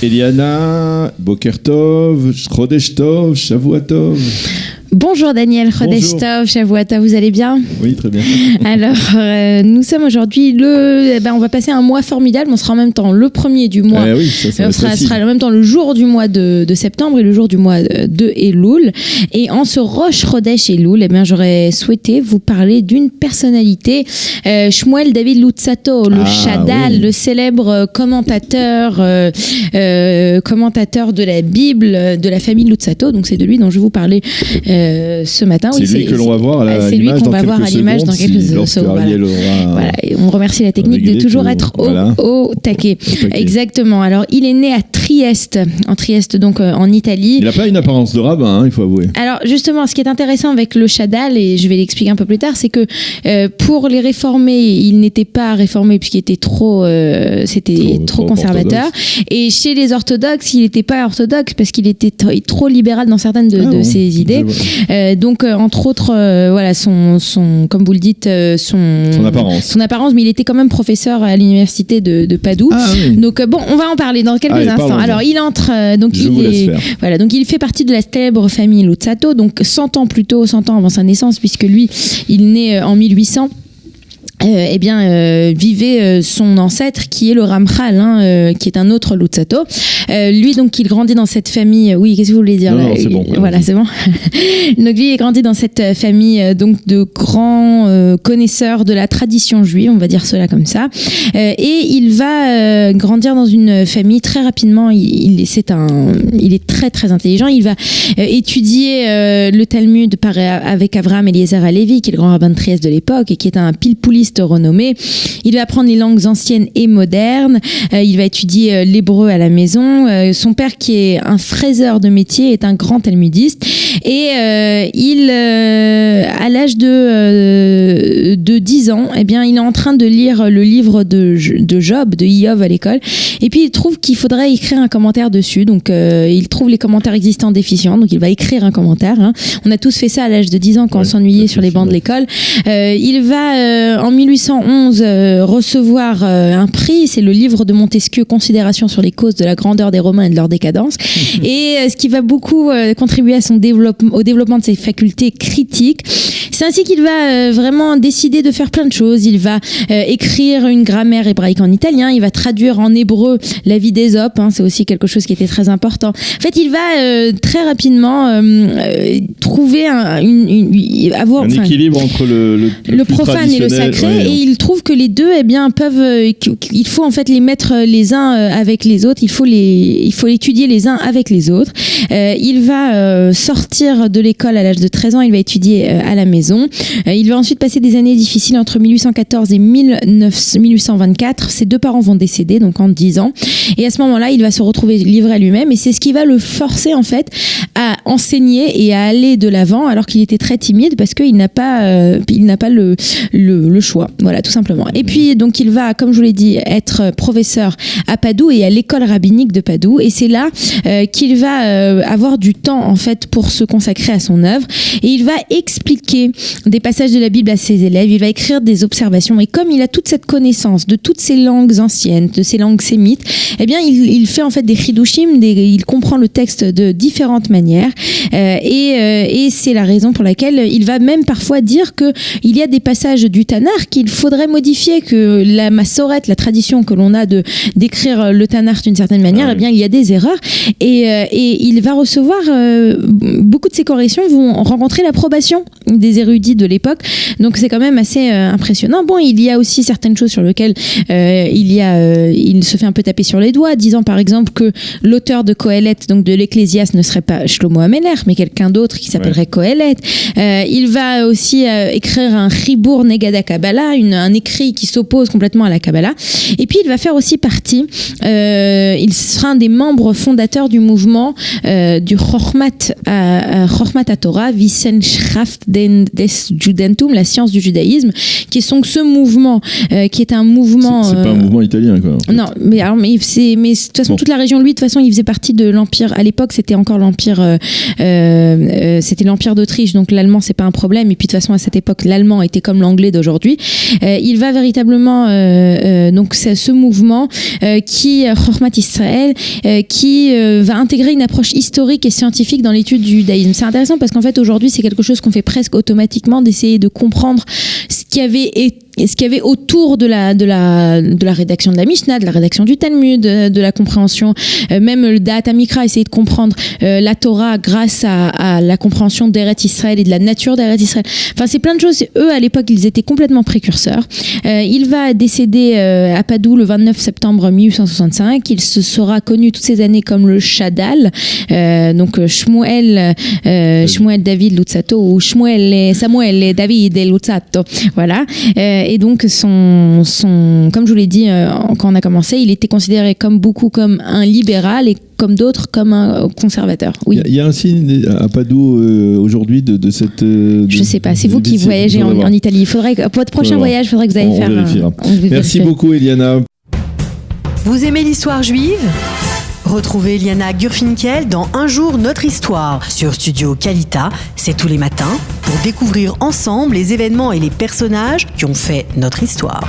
Eliana, Boker Tov, Chodesh Tov, Shavua Tov. Bonjour Daniel, Chodesh Tov, Shavua Tov, vous allez bien ? Oui, très bien. Alors, nous sommes aujourd'hui on va passer un mois formidable, on sera en même temps le premier du mois. Oui, ça sera en même temps le jour du mois de septembre et le jour du mois de Elul. Et en ce Rosh Chodesh Elul, j'aurais souhaité vous parler d'une personnalité, Shmuel David Luzzatto, le Shaddal, le célèbre commentateur de la Bible, de la famille Luzzatto. Donc c'est de lui dont je vais vous parler ce matin. C'est lui que l'on va voir à l'image dans quelques secondes. Voilà. Et on remercie la technique de toujours être au taquet. Exactement. Alors, il est né à Trieste, donc en Italie. Il n'a pas une apparence de rabbin, il faut avouer. Alors, justement, ce qui est intéressant avec le Shaddal, et je vais l'expliquer un peu plus tard, c'est que pour les réformés, il n'était pas réformé puisqu'il était trop conservateur. Et chez les orthodoxes, il n'était pas orthodoxe parce qu'il était trop libéral dans certaines de ses idées. Donc, entre autres, son, comme vous le dites, son apparence, mais il était quand même professeur à l'université de Padoue. Donc, on va en parler dans quelques instants. Alors, il entre, donc il fait partie de la célèbre famille Luzzatto, donc 100 ans avant sa naissance, puisque lui, il naît en 1800. Vivait son ancêtre qui est le Ramchal, qui est un autre Luzzatto. Lui, donc, il grandit dans cette famille. Oui, qu'est-ce que vous voulez dire ? Non, c'est bon. Voilà, c'est bon. Donc, lui, il grandit dans cette famille donc de grands connaisseurs de la tradition juive, on va dire cela comme ça. Et il va grandir dans une famille très rapidement. Il est très très intelligent. Il va étudier le Talmud avec Avraham Eliezer Halevi, qui est le grand rabbin de Trieste de l'époque et qui est un pilpouliste renommé. Il va apprendre les langues anciennes et modernes. Il va étudier l'hébreu à la maison. Son père, qui est un fraiseur de métier, est un grand talmudiste. Et à l'âge de 10 ans, il est en train de lire le livre de Job, de Iov à l'école. Et puis, il trouve qu'il faudrait écrire un commentaire dessus. Donc, il trouve les commentaires existants déficients. Donc, il va écrire un commentaire. On a tous fait ça à l'âge de 10 ans quand on s'ennuyait sur les bancs de l'école. Il va, en 1811, recevoir un prix. C'est le livre de Montesquieu, Considérations sur les causes de la grandeur des Romains et de leur décadence. Et ce qui va beaucoup contribuer à au développement de ses facultés critiques. C'est ainsi qu'il va vraiment décider de faire plein de choses. Il va écrire une grammaire hébraïque en italien. Il va traduire en hébreu la vie d'Ésope. C'est aussi quelque chose qui était très important. En fait, il va très rapidement trouver un équilibre entre le profane et le sacré. Et il trouve que les deux, il faut en fait les mettre les uns avec les autres. Il faut étudier les uns avec les autres. Il va sortir de l'école à l'âge de 13 ans. Il va étudier à la maison. Il va ensuite passer des années difficiles entre 1814 et 1824. Ses deux parents vont décéder, donc en 10 ans. Et à ce moment-là, il va se retrouver livré à lui-même. Et c'est ce qui va le forcer, en fait, à enseigner et à aller de l'avant, alors qu'il était très timide parce qu'il n'a pas le choix. Voilà, tout simplement. Et puis, donc, il va, comme je vous l'ai dit, être professeur à Padoue et à l'école rabbinique de Padoue. Et c'est là qu'il va avoir du temps, en fait, pour se consacrer à son œuvre. Et il va expliquer des passages de la Bible à ses élèves. Il va écrire des observations. Et comme il a toute cette connaissance de toutes ces langues anciennes, de ces langues sémites, il fait, en fait, des chidushim, il comprend le texte de différentes manières. Et c'est la raison pour laquelle il va même parfois dire qu'il y a des passages du Tanakh qu'il faudrait modifier, que la massorette, la tradition que l'on a d'écrire le Tanakh d'une certaine manière, il y a des erreurs. Et il va recevoir, beaucoup de ces corrections vont rencontrer l'approbation des érudits de l'époque. Donc c'est quand même assez impressionnant. Bon, il y a aussi certaines choses sur lesquelles il se fait un peu taper sur les doigts, disant par exemple que l'auteur de Kohelet, donc de l'Ecclésiaste, ne serait pas Shlomo Ameler, mais quelqu'un d'autre qui s'appellerait Kohelet. Il va aussi écrire un Chibour Negad HaKabbalah, un écrit qui s'oppose complètement à la Kabbalah. Et puis il va faire aussi partie, il sera un des membres fondateurs du mouvement du Chochmat HaTorah, Wissenschaft des Judentum, la science du judaïsme, qui est donc ce mouvement qui est un mouvement. C'est pas un mouvement italien, quoi. Non, mais de toute façon, toute la région, lui, de toute façon, il faisait partie de l'empire. À l'époque, c'était encore l'empire c'était l'Empire d'Autriche, donc l'allemand c'est pas un problème. Et puis de toute façon à cette époque l'allemand était comme l'anglais d'aujourd'hui. Il va véritablement donc c'est ce mouvement qui Chokhmat Israël qui va intégrer une approche historique et scientifique dans l'étude du judaïsme. C'est intéressant parce qu'en fait aujourd'hui c'est quelque chose qu'on fait presque automatiquement, d'essayer de comprendre ce qui avait autour de la rédaction de la Mishnah, de la rédaction du Talmud, de la compréhension, même le Da'at Mikra, essayer de comprendre la Torah grâce à la compréhension d'Eretz Israël et de la nature d'Eretz Israël. Enfin, c'est plein de choses. Eux, à l'époque, ils étaient complètement précurseurs. Il va décéder à Padoue le 29 septembre 1865. Il se sera connu toutes ces années comme le Shadal, donc Shmuel David Luzzatto ou Samuel David Luzzatto. Voilà. Et donc, comme je vous l'ai dit quand on a commencé, il était considéré comme un libéral et comme d'autres comme un conservateur. Oui. Il y a un signe à Padoue aujourd'hui de cette. Je sais pas. C'est vous qui voyagez en Italie. Pour votre prochain voyage, il faudrait que vous allez faire. Merci beaucoup, Eliana. Vous aimez l'histoire juive ? Retrouvez Eliana Gurfinkel dans Un jour notre histoire sur Studio Kalita, c'est tous les matins, pour découvrir ensemble les événements et les personnages qui ont fait notre histoire.